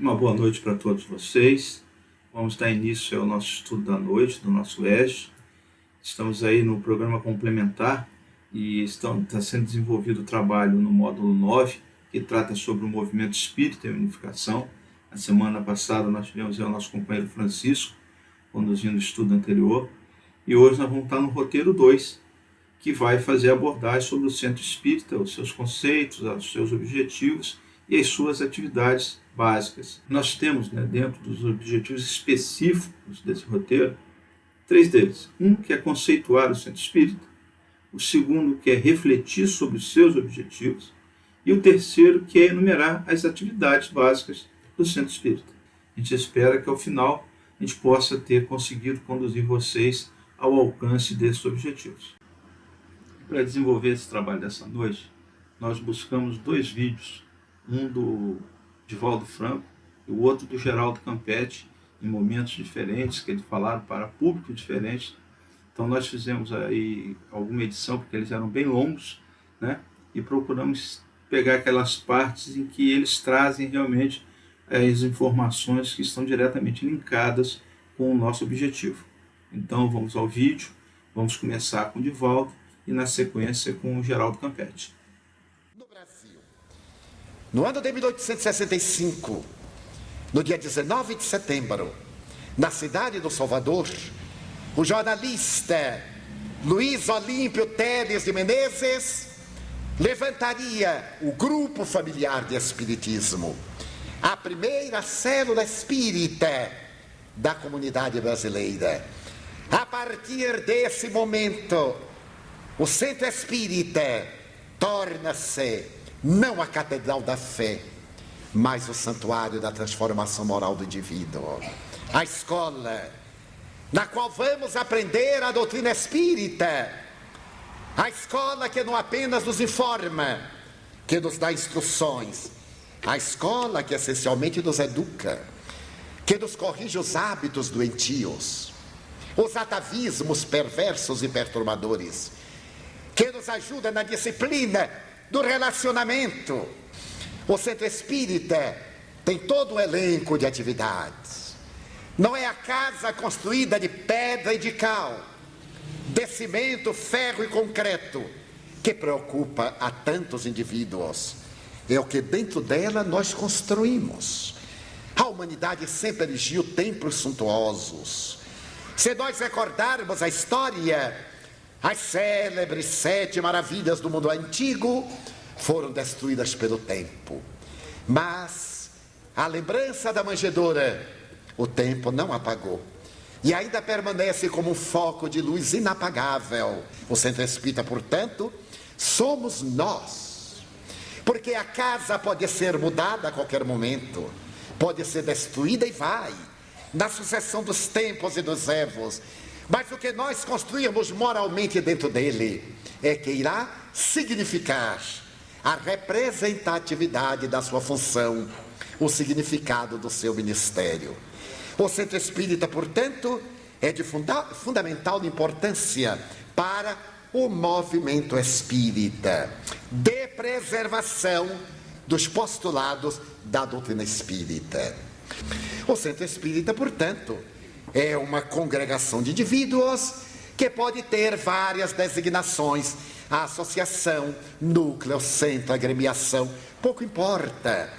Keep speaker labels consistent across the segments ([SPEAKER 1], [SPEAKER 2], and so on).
[SPEAKER 1] Uma boa noite para todos vocês. Vamos dar início ao nosso estudo da noite, do nosso EJA. Estamos aí no programa complementar e está sendo desenvolvido o trabalho no módulo 9, que trata sobre o movimento espírita e unificação. A semana passada nós tivemos aí o nosso companheiro Francisco, conduzindo o estudo anterior. E hoje nós vamos estar no roteiro 2, que vai fazer a abordagem sobre o centro espírita, os seus conceitos, os seus objetivos e as suas atividades básicas. Nós temos, dentro dos objetivos específicos desse roteiro, 3 deles. Um que é conceituar o centro espírita, o segundo que é refletir sobre os seus objetivos e o terceiro que é enumerar as atividades básicas do centro espírita. A gente espera que ao final a gente possa ter conseguido conduzir vocês ao alcance desses objetivos. Para desenvolver esse trabalho dessa noite, nós buscamos 2 vídeos, um do Divaldo Franco e o outro do Geraldo Campetti, em momentos diferentes, que eles falaram para públicos diferentes. Então nós fizemos aí alguma edição, porque eles eram bem longos, e procuramos pegar aquelas partes em que eles trazem realmente as informações que estão diretamente linkadas com o nosso objetivo. Então vamos ao vídeo, vamos começar com o Divaldo e na sequência com o Geraldo Campetti.
[SPEAKER 2] No Brasil, no ano de 1865, no dia 19 de setembro, na cidade do Salvador, o jornalista Luiz Olímpio Teles de Menezes levantaria o grupo familiar de espiritismo, a primeira célula espírita da comunidade brasileira. A partir desse momento, o centro espírita torna-se não a catedral da fé, mas o santuário da transformação moral do indivíduo. A escola na qual vamos aprender a doutrina espírita. A escola que não apenas nos informa, que nos dá instruções. A escola que essencialmente nos educa, que nos corrige os hábitos doentios, os atavismos perversos e perturbadores, que nos ajuda na disciplina do relacionamento. O centro espírita tem todo um elenco de atividades. Não é a casa construída de pedra e de cal, de cimento, ferro e concreto, que preocupa a tantos indivíduos. É o que dentro dela nós construímos. A humanidade sempre erigiu templos suntuosos. Se nós recordarmos a história, as célebres 7 maravilhas do mundo antigo foram destruídas pelo tempo. Mas a lembrança da manjedoura, o tempo não apagou. E ainda permanece como um foco de luz inapagável. O centro espírita, portanto, somos nós. Porque a casa pode ser mudada a qualquer momento, pode ser destruída e vai, na sucessão dos tempos e dos erros. Mas o que nós construímos moralmente dentro dele é que irá significar a representatividade da sua função, o significado do seu ministério. O centro espírita, portanto, é de fundamental importância para o movimento espírita, de preservação dos postulados da doutrina espírita. O centro espírita, portanto, é uma congregação de indivíduos que pode ter várias designações: a associação, núcleo, centro, agremiação, pouco importa.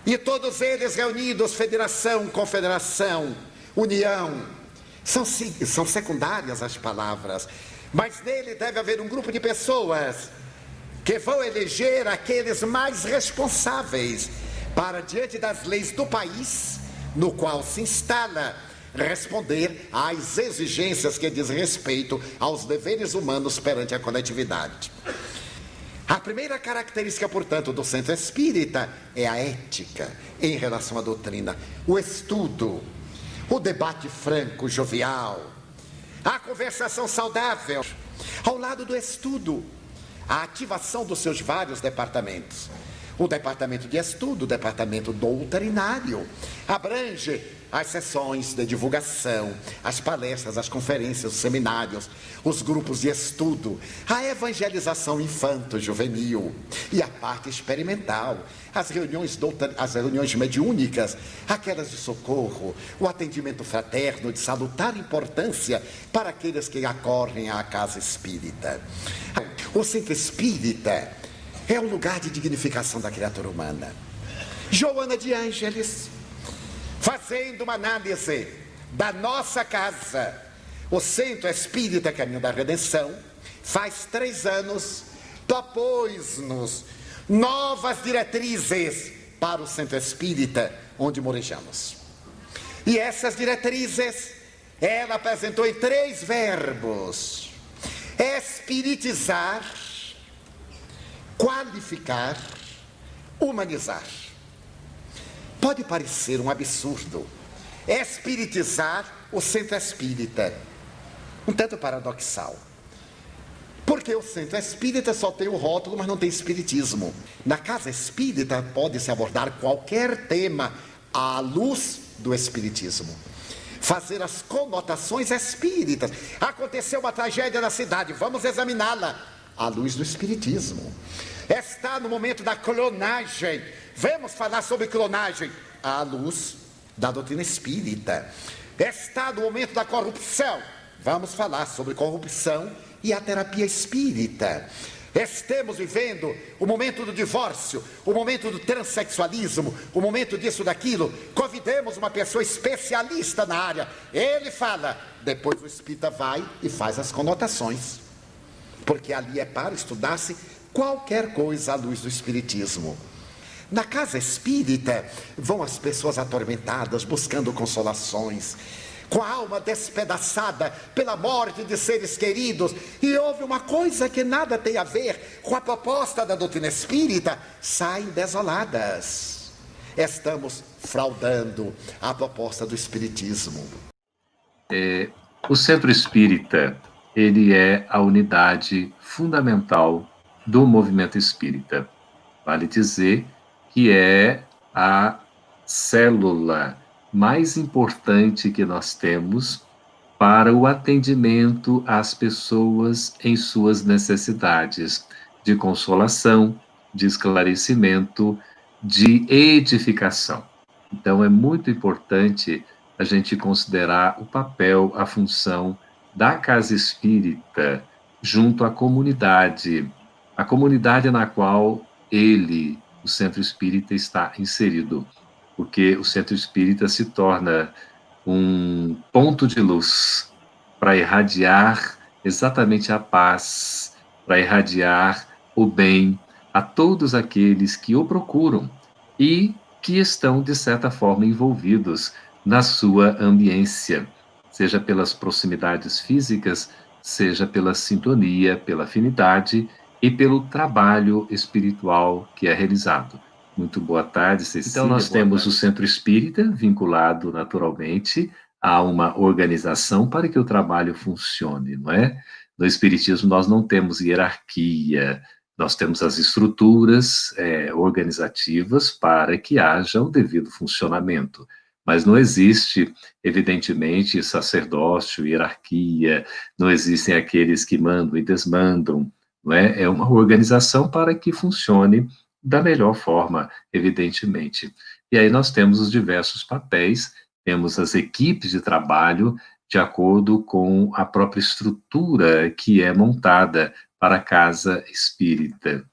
[SPEAKER 2] E todos eles reunidos, federação, confederação, união, são secundárias as palavras, mas nele deve haver um grupo de pessoas que vão eleger aqueles mais responsáveis para, diante das leis do país no qual se instala, responder às exigências que diz respeito aos deveres humanos perante a coletividade. A primeira característica, portanto, do centro espírita é a ética em relação à doutrina, o estudo, o debate franco, jovial, a conversação saudável, ao lado do estudo, a ativação dos seus vários departamentos. O departamento de estudo, o departamento doutrinário, abrange as sessões de divulgação, as palestras, as conferências, os seminários, os grupos de estudo, a evangelização infanto-juvenil e a parte experimental, as reuniões mediúnicas, aquelas de socorro, o atendimento fraterno de salutar importância para aqueles que acorrem à casa espírita. O centro espírita é um lugar de dignificação da criatura humana. Joana de Ângeles, fazendo uma análise da nossa casa, o Centro Espírita Caminho da Redenção, faz 3 anos, propôs-nos novas diretrizes para o Centro Espírita onde morejamos. E essas diretrizes, ela apresentou em 3 verbos: espiritizar, qualificar, humanizar. Pode parecer um absurdo espiritizar o centro espírita, um tanto paradoxal, porque o centro espírita só tem o rótulo, mas não tem espiritismo. Na casa espírita pode-se abordar qualquer tema à luz do espiritismo, fazer as conotações espíritas. Aconteceu uma tragédia na cidade, vamos examiná-la à luz do espiritismo. Está no momento da clonagem, vamos falar sobre clonagem à luz da doutrina espírita. Está no momento da corrupção, vamos falar sobre corrupção e a terapia espírita. Estamos vivendo o momento do divórcio, o momento do transexualismo, o momento disso, daquilo. Convidemos uma pessoa especialista na área, ele fala, depois o espírita vai e faz as conotações, porque ali é para estudar-se qualquer coisa à luz do espiritismo. Na casa espírita vão as pessoas atormentadas, buscando consolações, com a alma despedaçada pela morte de seres queridos, e houve uma coisa que nada tem a ver com a proposta da doutrina espírita, saem desoladas. Estamos fraudando a proposta do espiritismo.
[SPEAKER 3] O Centro Espírita, ele é a unidade fundamental do movimento espírita. Vale dizer que é a célula mais importante que nós temos para o atendimento às pessoas em suas necessidades de consolação, de esclarecimento, de edificação. Então, é muito importante a gente considerar o papel, a função da casa espírita junto à comunidade, a comunidade na qual o Centro Espírita, está inserido, porque o Centro Espírita se torna um ponto de luz para irradiar exatamente a paz, para irradiar o bem a todos aqueles que o procuram e que estão, de certa forma, envolvidos na sua ambiência, seja pelas proximidades físicas, seja pela sintonia, pela afinidade e pelo trabalho espiritual que é realizado. Muito boa tarde, Cecília. Então, nós temos o Centro Espírita vinculado, naturalmente, a uma organização para que o trabalho funcione, não é? No Espiritismo, nós não temos hierarquia, nós temos as estruturas organizativas para que haja o devido funcionamento. Mas não existe, evidentemente, sacerdócio, hierarquia, não existem aqueles que mandam e desmandam, não é? É uma organização para que funcione da melhor forma, evidentemente. E aí nós temos os diversos papéis, temos as equipes de trabalho de acordo com a própria estrutura que é montada para a casa espírita.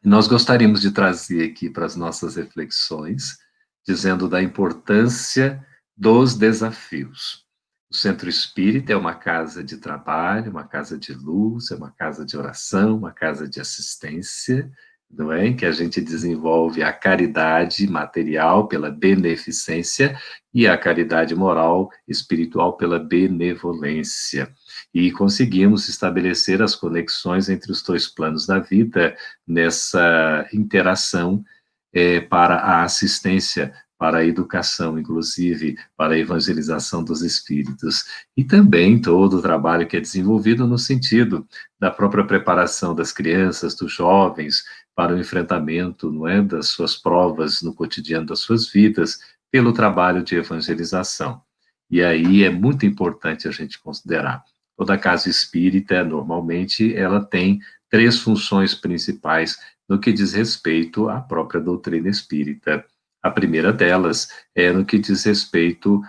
[SPEAKER 3] Nós gostaríamos de trazer aqui para as nossas reflexões, dizendo da importância dos desafios. O Centro Espírita é uma casa de trabalho, uma casa de luz, é uma casa de oração, uma casa de assistência, não é? Em que a gente desenvolve a caridade material pela beneficência e a caridade moral espiritual pela benevolência. E conseguimos estabelecer as conexões entre os dois planos da vida nessa interação para a assistência, para a educação, inclusive, para a evangelização dos espíritos. E também todo o trabalho que é desenvolvido no sentido da própria preparação das crianças, dos jovens, para o enfrentamento, não é, das suas provas no cotidiano das suas vidas, pelo trabalho de evangelização. E aí é muito importante a gente considerar. Toda casa espírita, normalmente, ela tem três funções principais no que diz respeito à própria doutrina espírita. A primeira delas é no que diz respeito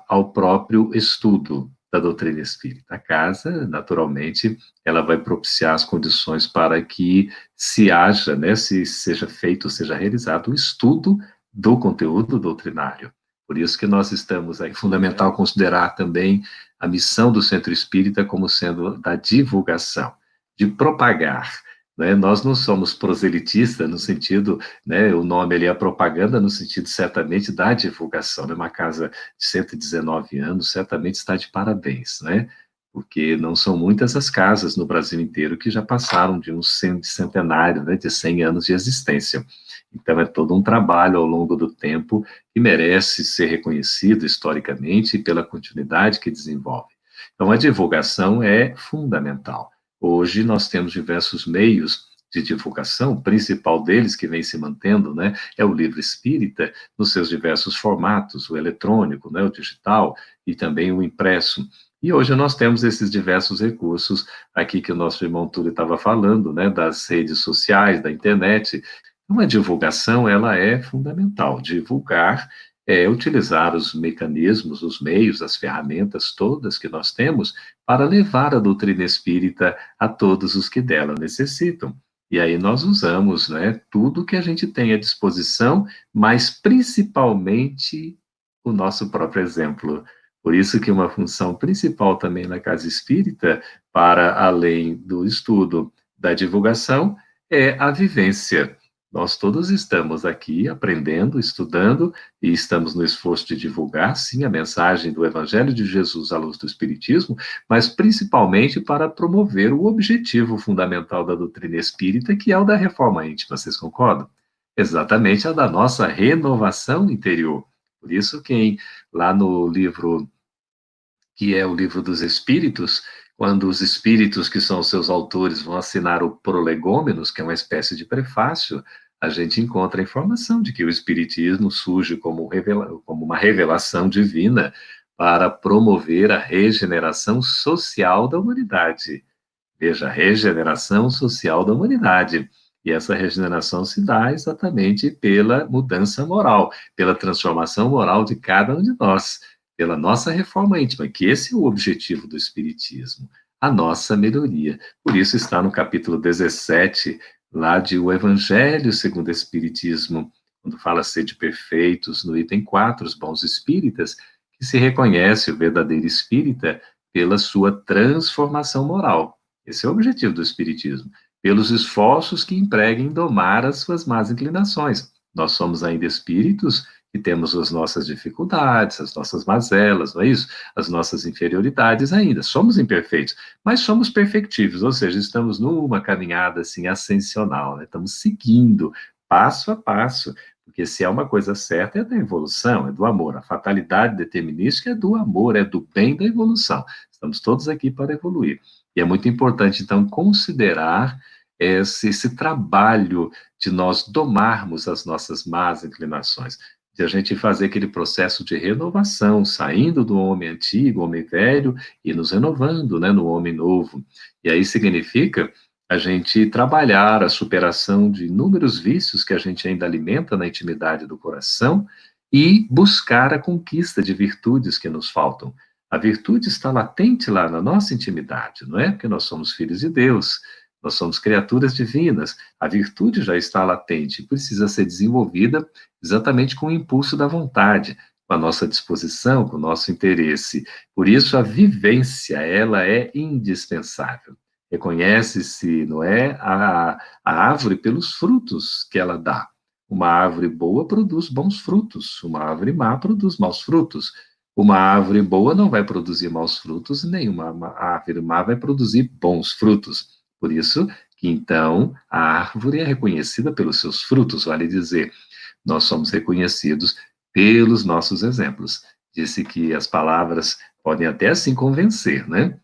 [SPEAKER 3] ao próprio estudo da doutrina espírita. A casa, naturalmente, ela vai propiciar as condições para que se haja, né, se seja feito, seja realizado um estudo do conteúdo doutrinário. Por isso que nós estamos aí, fundamental considerar também a missão do Centro Espírita como sendo da divulgação, de propagar, né? Nós não somos proselitistas no sentido, né, o nome ali é propaganda no sentido certamente da divulgação, né? Uma casa de 119 anos certamente está de parabéns, né? Porque não são muitas as casas no Brasil inteiro que já passaram de um centenário, né, de 100 anos de existência. Então, é todo um trabalho ao longo do tempo que merece ser reconhecido historicamente pela continuidade que desenvolve. Então, a divulgação é fundamental. Hoje, nós temos diversos meios de divulgação, o principal deles, que vem se mantendo, né, é o livro espírita, nos seus diversos formatos, o eletrônico, né, o digital e também o impresso. E hoje nós temos esses diversos recursos aqui que o nosso irmão Túlio estava falando, né, das redes sociais, da internet. Uma divulgação, ela é fundamental. Divulgar é utilizar os mecanismos, os meios, as ferramentas todas que nós temos para levar a doutrina espírita a todos os que dela necessitam. E aí nós usamos, né, tudo que a gente tem à disposição, mas principalmente o nosso próprio exemplo. Por isso que uma função principal também na casa espírita, para além do estudo, da divulgação, é a vivência. Nós todos estamos aqui aprendendo, estudando, e estamos no esforço de divulgar, sim, a mensagem do Evangelho de Jesus à luz do Espiritismo, mas principalmente para promover o objetivo fundamental da doutrina espírita, que é o da reforma íntima, vocês concordam? Exatamente, a da nossa renovação interior. Por isso, quem lá no livro, que é o livro dos Espíritos, quando os espíritos que são os seus autores vão assinar o Prolegômenos, que é uma espécie de prefácio, a gente encontra a informação de que o Espiritismo surge como uma revelação divina para promover a regeneração social da humanidade. Veja, a regeneração social da humanidade. E essa regeneração se dá exatamente pela mudança moral, pela transformação moral de cada um de nós, pela nossa reforma íntima, que esse é o objetivo do Espiritismo, a nossa melhoria. Por isso está no capítulo 17, lá de O Evangelho segundo o Espiritismo, quando fala ser perfeitos, no item 4, os bons espíritas, que se reconhece o verdadeiro espírita pela sua transformação moral. Esse é o objetivo do Espiritismo, pelos esforços que emprega em domar as suas más inclinações. Nós somos ainda espíritos que temos as nossas dificuldades, as nossas mazelas, não é isso? As nossas inferioridades ainda. Somos imperfeitos, mas somos perfectíveis, ou seja, estamos numa caminhada assim ascensional, né? Estamos seguindo passo a passo, porque se é uma coisa certa é da evolução, é do amor. A fatalidade determinística é do amor, é do bem da evolução. Estamos todos aqui para evoluir. E é muito importante, então, considerar esse trabalho de nós domarmos as nossas más inclinações, de a gente fazer aquele processo de renovação, saindo do homem antigo, homem velho, e nos renovando, né, no homem novo. E aí significa a gente trabalhar a superação de inúmeros vícios que a gente ainda alimenta na intimidade do coração e buscar a conquista de virtudes que nos faltam. A virtude está latente lá na nossa intimidade, não é? Porque nós somos filhos de Deus, nós somos criaturas divinas. A virtude já está latente e precisa ser desenvolvida exatamente com o impulso da vontade, com a nossa disposição, com o nosso interesse. Por isso, a vivência, ela é indispensável. Reconhece-se, não é, a árvore pelos frutos que ela dá. Uma árvore boa produz bons frutos, uma árvore má produz maus frutos. Uma árvore boa não vai produzir maus frutos, nenhuma árvore má vai produzir bons frutos. Por isso que, então, a árvore é reconhecida pelos seus frutos, vale dizer. Nós somos reconhecidos pelos nossos exemplos. Disse que as palavras podem até assim convencer, né?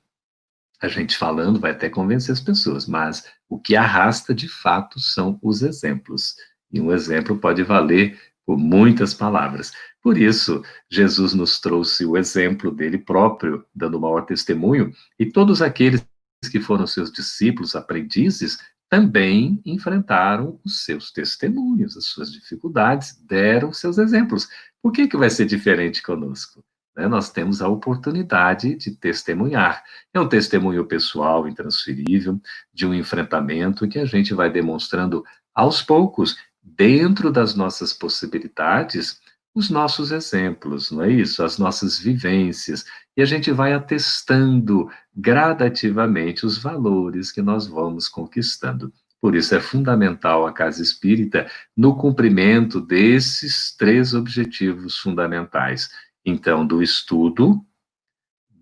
[SPEAKER 3] A gente falando vai até convencer as pessoas, mas o que arrasta de fato são os exemplos. E um exemplo pode valer por muitas palavras. Por isso, Jesus nos trouxe o exemplo dele próprio, dando o maior testemunho, e todos aqueles que foram seus discípulos, aprendizes, também enfrentaram os seus testemunhos, as suas dificuldades, deram seus exemplos. Por que vai ser diferente conosco? Nós temos a oportunidade de testemunhar. É um testemunho pessoal, intransferível, de um enfrentamento que a gente vai demonstrando aos poucos, dentro das nossas possibilidades, os nossos exemplos, não é isso? As nossas vivências. E a gente vai atestando gradativamente os valores que nós vamos conquistando. Por isso é fundamental a casa espírita no cumprimento desses 3 objetivos fundamentais. Então, do estudo,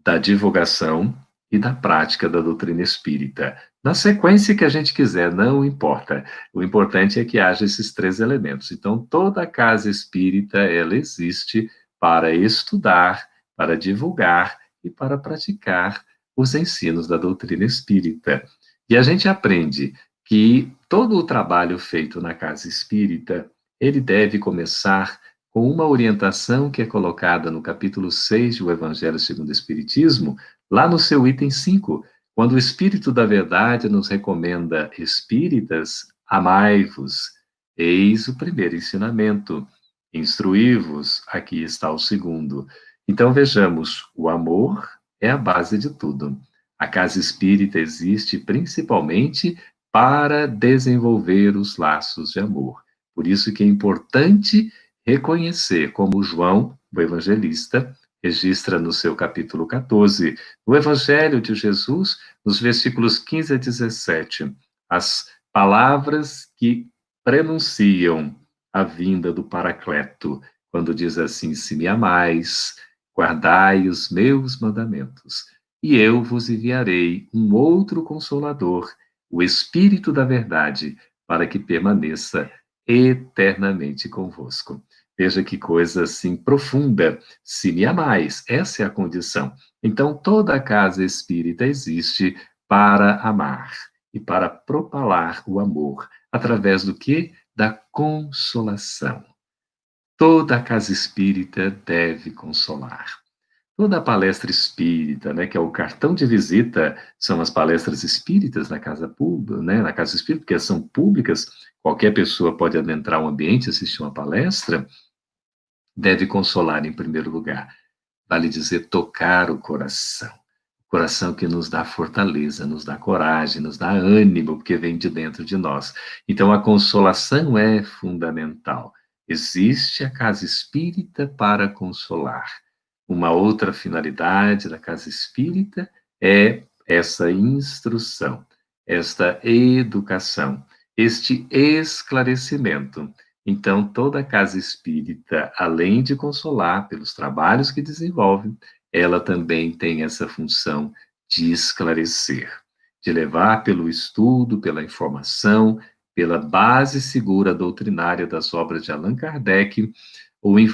[SPEAKER 3] da divulgação e da prática da doutrina espírita. Na sequência que a gente quiser, não importa. O importante é que haja esses 3 elementos. Então, toda a casa espírita, ela existe para estudar, para divulgar e para praticar os ensinos da doutrina espírita. E a gente aprende que todo o trabalho feito na casa espírita, ele deve começar com uma orientação que é colocada no capítulo 6 do Evangelho segundo o Espiritismo, lá no seu item 5, quando o Espírito da Verdade nos recomenda: espíritas, amai-vos, eis o primeiro ensinamento, instruí-vos, aqui está o segundo. Então vejamos, o amor é a base de tudo. A casa espírita existe principalmente para desenvolver os laços de amor. Por isso que é importante reconhecer, como João, o evangelista, registra no seu capítulo 14, no Evangelho de Jesus, nos versículos 15 a 17, as palavras que prenunciam a vinda do Paracleto, quando diz assim: se me amais, guardai os meus mandamentos, e eu vos enviarei um outro Consolador, o Espírito da Verdade, para que permaneça eternamente convosco. Veja que coisa assim profunda. Se me amais, essa é a condição. Então, toda a casa espírita existe para amar e para propalar o amor. Através do quê? Da consolação. Toda a casa espírita deve consolar. Toda a palestra espírita, né, que é o cartão de visita, são as palestras espíritas na casa pública, né, na casa espírita, porque são públicas, qualquer pessoa pode adentrar um ambiente e assistir uma palestra, deve consolar em primeiro lugar. Vale dizer, tocar o coração. O coração que nos dá fortaleza, nos dá coragem, nos dá ânimo, porque vem de dentro de nós. Então, a consolação é fundamental. Existe a casa espírita para consolar. Uma outra finalidade da casa espírita é essa instrução, esta educação, este esclarecimento. Então, toda casa espírita, além de consolar pelos trabalhos que desenvolve, ela também tem essa função de esclarecer, de levar pelo estudo, pela informação, pela base segura doutrinária das obras de Allan Kardec,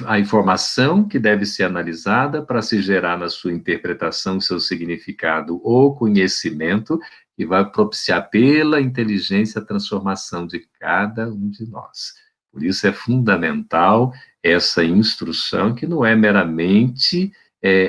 [SPEAKER 3] a informação que deve ser analisada para se gerar na sua interpretação, seu significado ou conhecimento, que vai propiciar pela inteligência a transformação de cada um de nós. Por isso é fundamental essa instrução, que não é meramente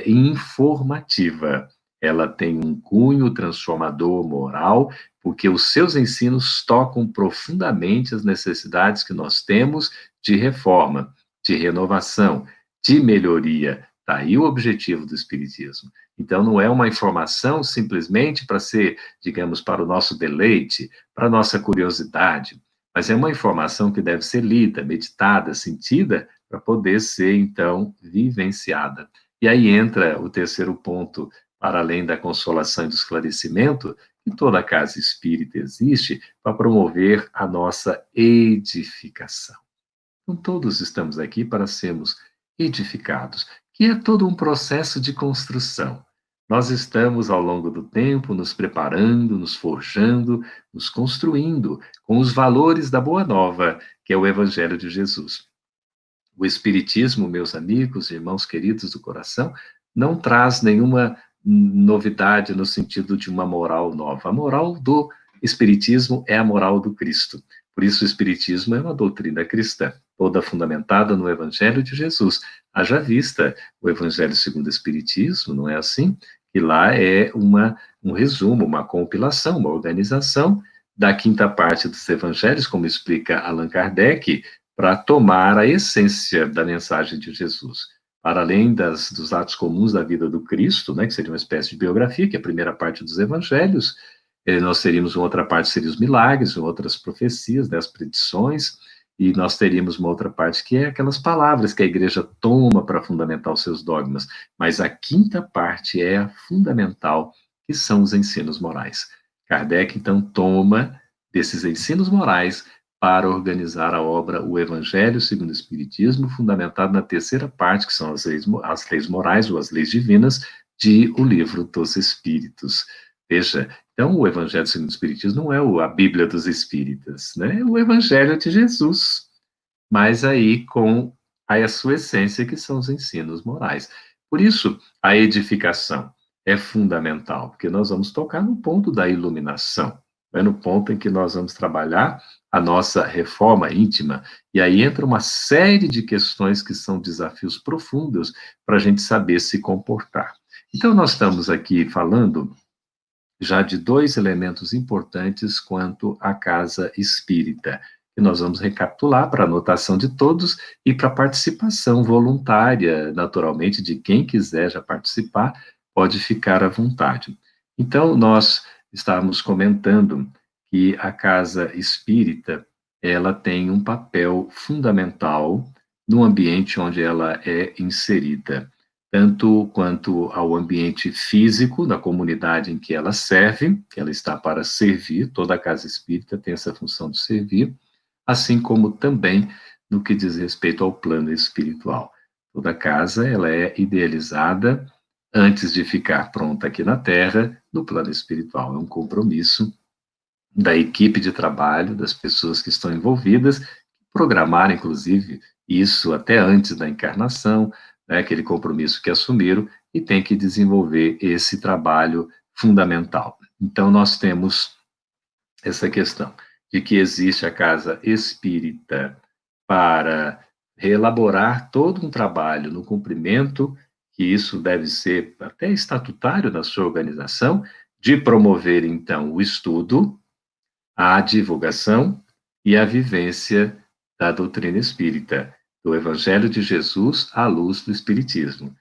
[SPEAKER 3] informativa. Ela tem um cunho transformador moral, porque os seus ensinos tocam profundamente as necessidades que nós temos de reforma, de renovação, de melhoria. Está aí o objetivo do Espiritismo. Então, não é uma informação simplesmente para ser, digamos, para o nosso deleite, para a nossa curiosidade, mas é uma informação que deve ser lida, meditada, sentida, para poder ser, então, vivenciada. E aí entra o terceiro ponto, para além da consolação e do esclarecimento, que toda casa espírita existe para promover a nossa edificação. Então, todos estamos aqui para sermos edificados, que é todo um processo de construção. Nós estamos, ao longo do tempo, nos preparando, nos forjando, nos construindo com os valores da Boa Nova, que é o Evangelho de Jesus. O Espiritismo, meus amigos, irmãos queridos do coração, não traz nenhuma novidade no sentido de uma moral nova. A moral do Espiritismo é a moral do Cristo. Por isso, o Espiritismo é uma doutrina cristã, toda fundamentada no Evangelho de Jesus. Haja vista o Evangelho segundo o Espiritismo, não é assim? Que lá é um resumo, uma compilação, uma organização da quinta parte dos Evangelhos, como explica Allan Kardec, para tomar a essência da mensagem de Jesus. Para além dos atos comuns da vida do Cristo, né, que seria uma espécie de biografia, que é a primeira parte dos Evangelhos, nós teríamos uma outra parte, seriam os milagres, outras profecias, né, as predições, e nós teríamos uma outra parte que é aquelas palavras que a igreja toma para fundamentar os seus dogmas. Mas a quinta parte é a fundamental, que são os ensinos morais. Kardec, então, toma desses ensinos morais para organizar a obra O Evangelho segundo o Espiritismo, fundamentado na terceira parte, que são as leis morais ou as leis divinas, de O Livro dos Espíritos. Veja, então o Evangelho segundo o Espiritismo não é a Bíblia dos Espíritas, né? É o Evangelho de Jesus, mas aí com a sua essência, que são os ensinos morais. Por isso, a edificação é fundamental, porque nós vamos tocar no ponto da iluminação, né? No ponto em que nós vamos trabalhar a nossa reforma íntima, e aí entra uma série de questões que são desafios profundos para a gente saber se comportar. Então, nós estamos aqui falando já de dois elementos importantes quanto à casa espírita, que nós vamos recapitular para anotação de todos e para participação voluntária, naturalmente, de quem quiser já participar, pode ficar à vontade. Então, nós estávamos comentando que a casa espírita, ela tem um papel fundamental no ambiente onde ela é inserida, tanto quanto ao ambiente físico da comunidade em que ela serve, que ela está para servir, toda a casa espírita tem essa função de servir, assim como também no que diz respeito ao plano espiritual. Toda casa, ela é idealizada antes de ficar pronta aqui na Terra, no plano espiritual. É um compromisso da equipe de trabalho, das pessoas que estão envolvidas, programar, inclusive, isso até antes da encarnação, né, aquele compromisso que assumiram, e tem que desenvolver esse trabalho fundamental. Então, nós temos essa questão de que existe a casa espírita para reelaborar todo um trabalho no cumprimento, que isso deve ser até estatutário na sua organização, de promover, então, o estudo, a divulgação e a vivência da doutrina espírita, do Evangelho de Jesus à luz do Espiritismo.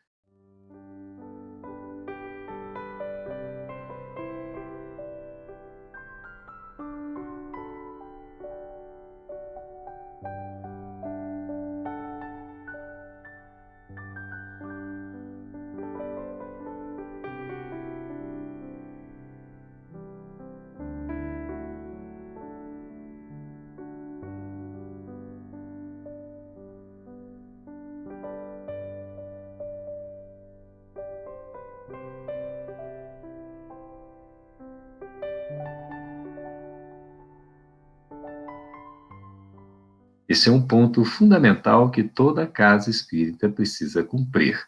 [SPEAKER 3] Esse é um ponto fundamental que toda casa espírita precisa cumprir.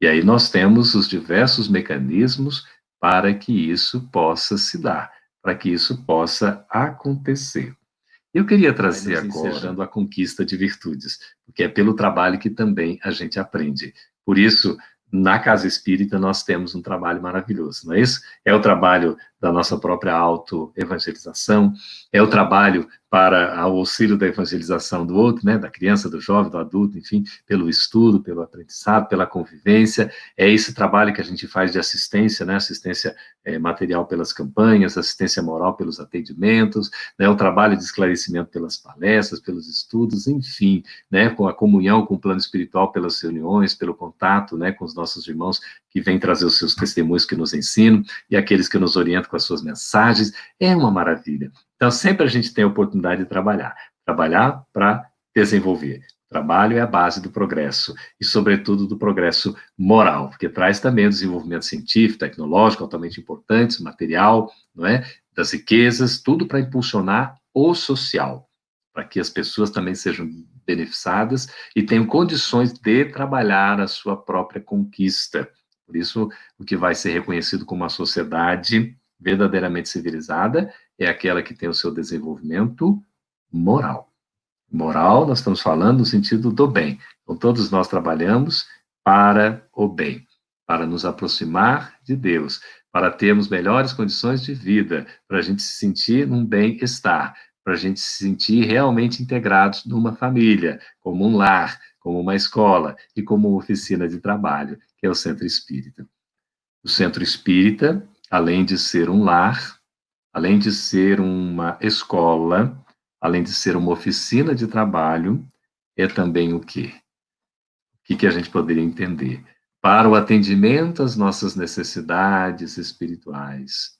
[SPEAKER 3] E aí nós temos os diversos mecanismos para que isso possa se dar, para que isso possa acontecer. Eu queria trazer agora a conquista de virtudes, porque é pelo trabalho que também a gente aprende. Por isso, na casa espírita, nós temos um trabalho maravilhoso, não é isso? É o trabalho da nossa própria auto-evangelização, é o trabalho para o auxílio da evangelização do outro, né, da criança, do jovem, do adulto, enfim, pelo estudo, pelo aprendizado, pela convivência. É esse trabalho que a gente faz de assistência, né, assistência material pelas campanhas, assistência moral pelos atendimentos, né, o trabalho de esclarecimento pelas palestras, pelos estudos, enfim, né, com a comunhão com o plano espiritual pelas reuniões, pelo contato, né, com os nossos irmãos que vêm trazer os seus testemunhos que nos ensinam e aqueles que nos orientam com as suas mensagens. É uma maravilha. Então, sempre a gente tem a oportunidade de trabalhar para desenvolver. O trabalho é a base do progresso, e, sobretudo, do progresso moral, porque traz também o desenvolvimento científico, tecnológico, altamente importante, material, não é? Das riquezas, tudo para impulsionar o social, para que as pessoas também sejam beneficiadas e tenham condições de trabalhar a sua própria conquista, Por isso, o que vai ser reconhecido como uma sociedade verdadeiramente civilizada é aquela que tem o seu desenvolvimento moral. Moral, nós estamos falando no sentido do bem. Então, todos nós trabalhamos para o bem, para nos aproximar de Deus, para termos melhores condições de vida, para a gente se sentir num bem-estar, para a gente se sentir realmente integrados numa família, como um lar, como uma escola e como uma oficina de trabalho, que é o Centro Espírita. O Centro Espírita, além de ser um lar, além de ser uma escola, além de ser uma oficina de trabalho, é também o quê? O que a gente poderia entender? Para o atendimento às nossas necessidades espirituais,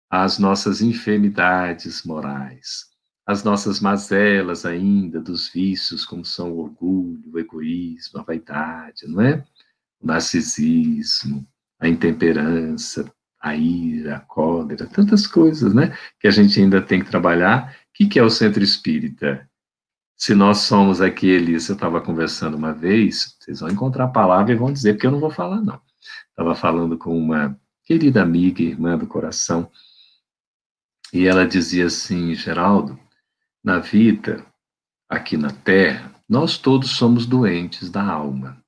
[SPEAKER 3] às nossas enfermidades morais, às nossas mazelas ainda dos vícios, como são o orgulho, o egoísmo, a vaidade, não é? O narcisismo, a intemperança, a ira, a cólera, tantas coisas, né? Que a gente ainda tem que trabalhar. O que é o Centro Espírita? Se nós somos aqueles, eu estava conversando uma vez, vocês vão encontrar a palavra e vão dizer, porque eu não vou falar, não. Estava falando com uma querida amiga, irmã do coração, e ela dizia assim, Geraldo, na vida, aqui na Terra, nós todos somos doentes da alma.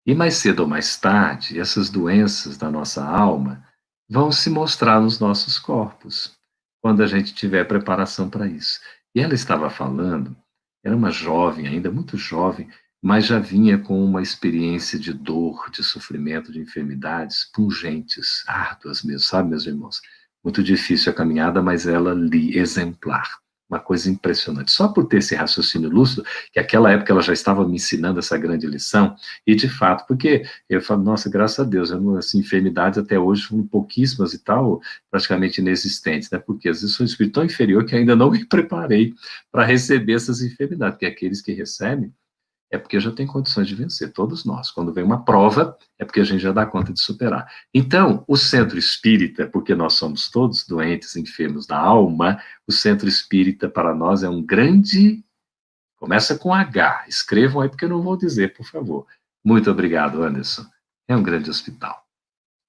[SPEAKER 3] E mais cedo ou mais tarde, essas doenças da nossa alma vão se mostrar nos nossos corpos, quando a gente tiver preparação para isso. E ela estava falando, era uma jovem, ainda muito jovem, mas já vinha com uma experiência de dor, de sofrimento, de enfermidades pungentes, árduas mesmo, sabe, meus irmãos? Muito difícil a caminhada, mas ela li exemplar. Uma coisa impressionante. Só por ter esse raciocínio lúcido, que naquela época ela já estava me ensinando essa grande lição, e de fato, porque eu falo, nossa, graças a Deus, assim, enfermidades até hoje foram pouquíssimas e tal, praticamente inexistentes, né? Porque às vezes sou um espírito tão inferior que ainda não me preparei para receber essas enfermidades, porque aqueles que recebem é porque já tem condições de vencer, todos nós. Quando vem uma prova, é porque a gente já dá conta de superar. Então, o Centro Espírita, porque nós somos todos doentes, enfermos da alma, o Centro Espírita para nós é um grande... Começa com H, escrevam aí porque eu não vou dizer, por favor. Muito obrigado, Anderson. É um grande hospital.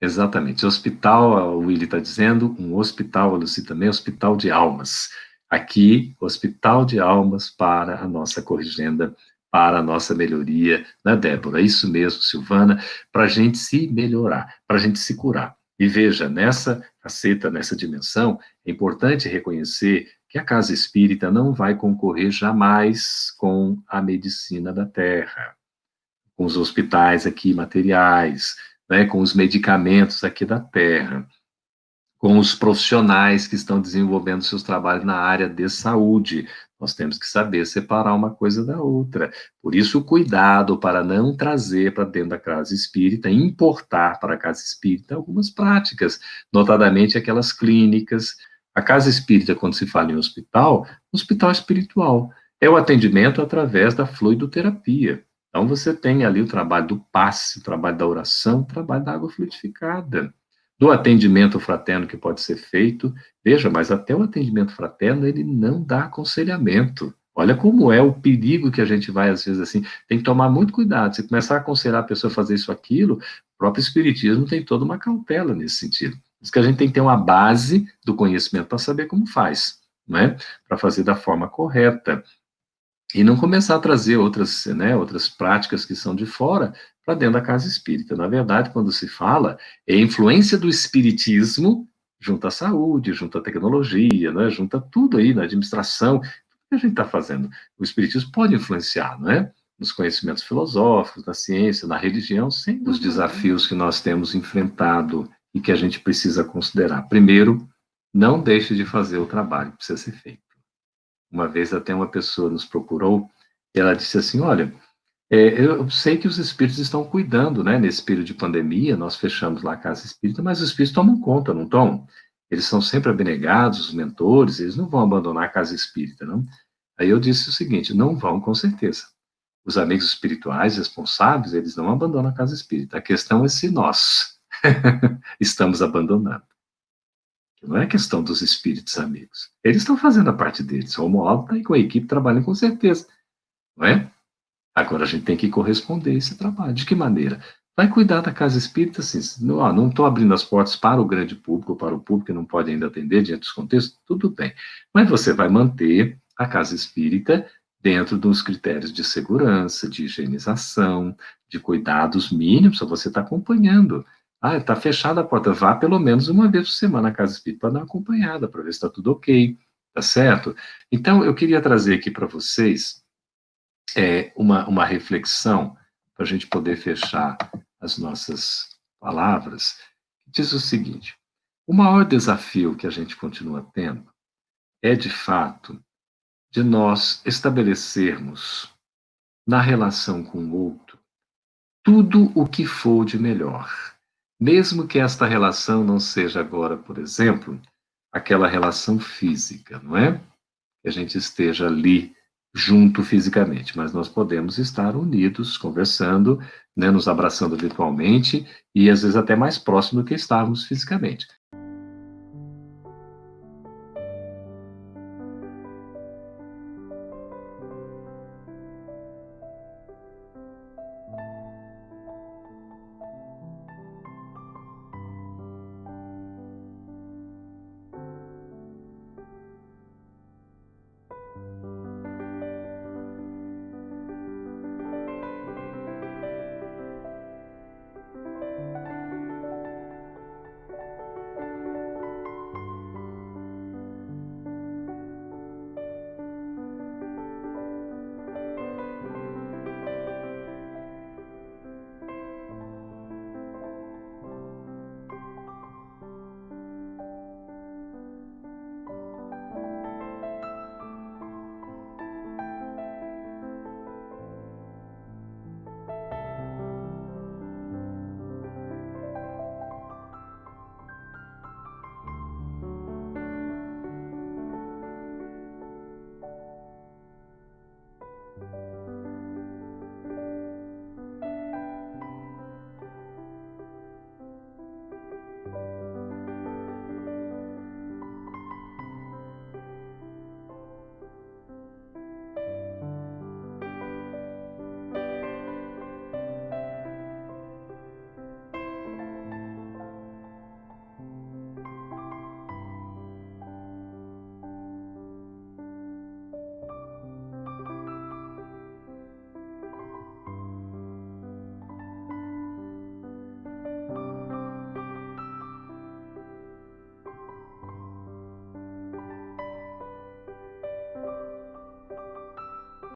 [SPEAKER 3] Exatamente. Hospital, o Willy está dizendo, um hospital, a Lucy também, hospital de almas. Aqui, hospital de almas para a nossa corrigenda, para a nossa melhoria, né, Débora? Isso mesmo, Silvana, para a gente se melhorar, para a gente se curar. E veja, nessa faceta, nessa dimensão, é importante reconhecer que a Casa Espírita não vai concorrer jamais com a medicina da Terra, com os hospitais aqui materiais, né, com os medicamentos aqui da Terra, com os profissionais que estão desenvolvendo seus trabalhos na área de saúde. Nós temos que saber separar uma coisa da outra. Por isso, o cuidado para não trazer para dentro da casa espírita, importar para a casa espírita algumas práticas, notadamente aquelas clínicas. A casa espírita, quando se fala em hospital espiritual, é o atendimento através da fluidoterapia. Então, você tem ali o trabalho do passe, o trabalho da oração, o trabalho da água fluidificada, do atendimento fraterno que pode ser feito. Veja, mas até o atendimento fraterno, ele não dá aconselhamento. Olha como é o perigo que a gente vai, às vezes, assim, tem que tomar muito cuidado. Se começar a aconselhar a pessoa a fazer isso, aquilo, o próprio Espiritismo tem toda uma cautela nesse sentido. Por isso que a gente tem que ter uma base do conhecimento para saber como faz, não é? Para fazer da forma correta. E não começar a trazer outras, né, outras práticas que são de fora para dentro da casa espírita. Na verdade, quando se fala, é a influência do espiritismo junto à saúde, junto à tecnologia, né, junto a tudo aí, na administração, tudo que a gente está fazendo. O espiritismo pode influenciar, não é? Nos conhecimentos filosóficos, na ciência, na religião, sem os desafios que nós temos enfrentado e que a gente precisa considerar. Primeiro, não deixe de fazer o trabalho que precisa ser feito. Uma vez até uma pessoa nos procurou, e ela disse assim, olha, eu sei que os espíritos estão cuidando, né, nesse período de pandemia, nós fechamos lá a casa espírita, mas os espíritos tomam conta, não tomam? Eles são sempre abnegados, os mentores, eles não vão abandonar a casa espírita, não? Aí eu disse o seguinte, não vão com certeza. Os amigos espirituais responsáveis, eles não abandonam a casa espírita. A questão é se nós estamos abandonando. Não é questão dos espíritos amigos. Eles estão fazendo a parte deles. O Romualdo está aí com a equipe trabalhando com certeza. Não é? Agora a gente tem que corresponder a esse trabalho. De que maneira? vai cuidar da casa espírita, assim, não estou abrindo as portas para o grande público, ou para o público que não pode ainda atender diante dos contextos, tudo bem. Mas você vai manter a casa espírita dentro dos critérios de segurança, de higienização, de cuidados mínimos, só você está acompanhando. Ah, está fechada a porta, vá pelo menos uma vez por semana à casa espírita para dar uma acompanhada, para ver se está tudo ok, tá certo? Então, eu queria trazer aqui para vocês uma reflexão, para a gente poder fechar as nossas palavras, diz o seguinte: o maior desafio que a gente continua tendo é, de fato, de nós estabelecermos na relação com o outro tudo o que for de melhor. Mesmo que esta relação não seja agora, por exemplo, aquela relação física, não é? Que a gente esteja ali junto fisicamente, mas nós podemos estar unidos, conversando, né, nos abraçando virtualmente e às vezes até mais próximo do que estávamos fisicamente.